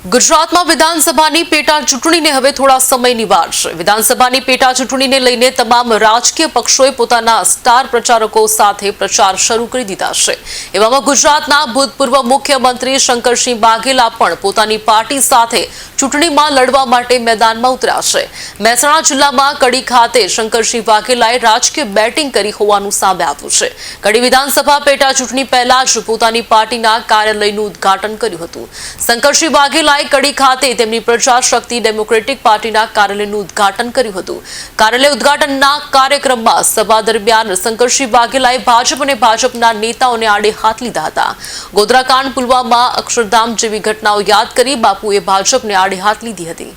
ગુજરાતમાં વિધાનસભાની પેટા ચૂંટણીને હવે થોડા સમયની વાર છે। વિધાનસભાની પેટા ચૂંટણીને લઈને તમામ રાજકીય પક્ષોએ પોતાના સ્ટાર પ્રચારકો સાથે પ્રચાર શરૂ કરી દીધા છે। એવામાં ગુજરાતના ભૂતપૂર્વ મુખ્યમંત્રી શંકરસિંહ વાઘેલા પણ પોતાની પાર્ટી સાથે ચૂંટણીમાં લડવા માટે મેદાનમાં ઉતર્યા છે। મહેસાણા જિલ્લામાં કડી ખાતે શંકરસિંહ વાઘેલાએ રાજકીય બેટિંગ કરી હોવાનું સામે આવ્યું છે। કડી વિધાનસભા પેટા ચૂંટણી પહેલા જ પોતાની પાર્ટીના કાર્યાલયનું ઉદ્ઘાટન કર્યું હતું। શંકરસિંહ વાઘેલા કડી ખાતે તેમની પ્રચાર શક્તિ ડેમોક્રેટિક પાર્ટીના કાર્યાલયનું ઉદ્ઘાટન કર્યું હતું। કાર્યાલય ઉદ્ઘાટનના કાર્યક્રમમાં સભા દરમિયાન શંકરસિંહ વાઘેલાએ ભાજપ અને ભાજપના નેતાઓને આડે હાથ લીધા હતા। ગોધરાકાંડ, પુલવામા, અક્ષરધામ જેવી ઘટનાઓ યાદ કરી બાપુએ ભાજપને આડે હાથ લીધી હતી।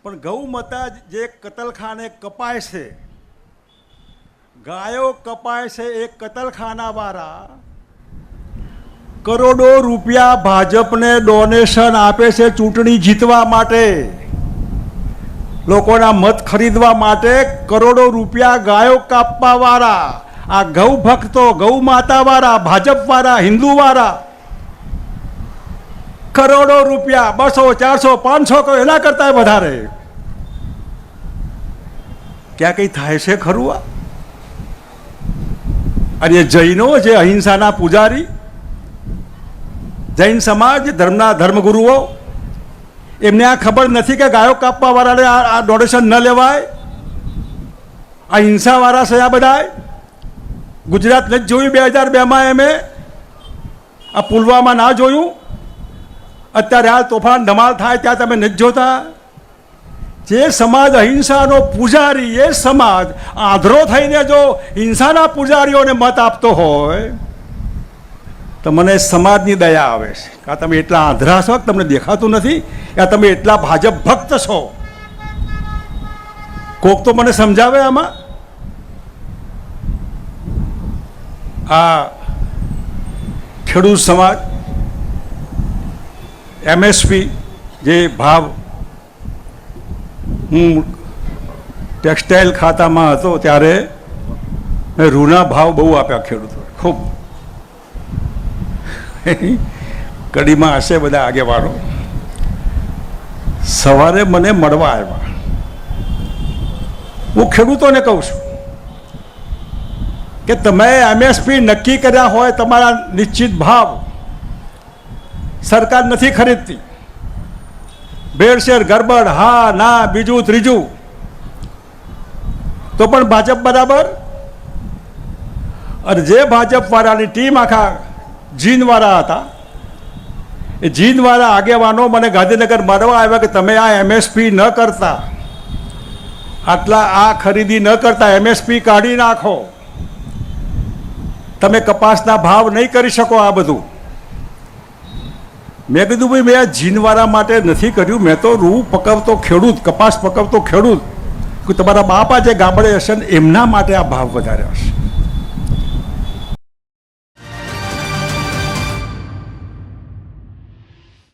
પણ ગૌમાતા જે કતલખાને કપાય છે, ગાયો કપાય છે, એ કતલખાનાવાળા કરોડો રૂપિયા ભાજપને ડોનેશન આપે છે ચૂંટણી જીતવા માટે, લોકોના મત ખરીદવા માટે કરોડો રૂપિયા ગાયો કાપવાવાળા આ ગૌ ભક્તો, ગૌ માતાવાળા, ભાજપવાળા, હિન્દુવાળા કરોડો રૂપિયા 200, 400, 500 એના કરતા વધારે ક્યાં કઈ થાય છે ખરું? અને જૈનો જે અહિંસાના પૂજારી, જૈન સમાજ, ધર્મના ધર્મગુરુઓ, એમને આ ખબર નથી કે ગાયો કાપવા વાળાને આ ડોનેશન ન લેવાય? આ હિંસાવાળા છે આ બધા? ગુજરાત નથી જોયું 2002માં? એમે આ પુલવામા ના જોયું? અત્યારે આ તોફાન ધમાલ થાય ત્યાં તમે નથી જોતા? જે સમાજ અહિંસાનો પૂજારી, એ સમાજ આંધળો થઈને જો હિંસાના પૂજારીઓને મત આપતો હોય તો મને સમાજની દયા આવે છે કે આ તમે એટલા આંધળા છો કે તમને દેખાતું નથી, યા તમે એટલા ભાજપ ભક્ત છો? કોક તો મને સમજાવે આમાં। આ ખેડૂત સમાજ MSP જે ભાવ, હું ટેક્સટાઇલ ખાતામાં હતો ત્યારે મેં રૂના ભાવ બહુ આપ્યા ખેડૂતો, ખૂબ। કડીમાં હશે બધા આગેવાનો, સવારે મને મળવા આવ્યા। હું ખેડૂતોને કહું છું કે તમે MSP નક્કી કર્યા હોય, તમારા નિશ્ચિત ભાવ સરકાર નથી ખરીદતી, ભેળસેળ, ગરબડ, હા ના, બીજું ત્રીજું, તો પણ ભાજપ બરાબર? અને જે ભાજપવાળાની ટીમ આખા જીનવાળા હતા, એ જીનવાળા આગેવાનો મને ગાંધીનગર મળવા આવ્યા કે તમે આ MSP ન કરતા, આટલા આ ખરીદી ન કરતા, MSP કાઢી નાખો, તમે કપાસના ભાવ નહીં કરી શકો આ બધું। મેં કીધું ભાઈ મેં આ જીનવાળા માટે નથી કર્યું, મેં તો રૂ પકવતો ખેડૂત, કપાસ પકવતો ખેડૂત, તમારા બાપા જે ગામડે હશે ને એમના માટે આ ભાવ વધાર્યા હશે।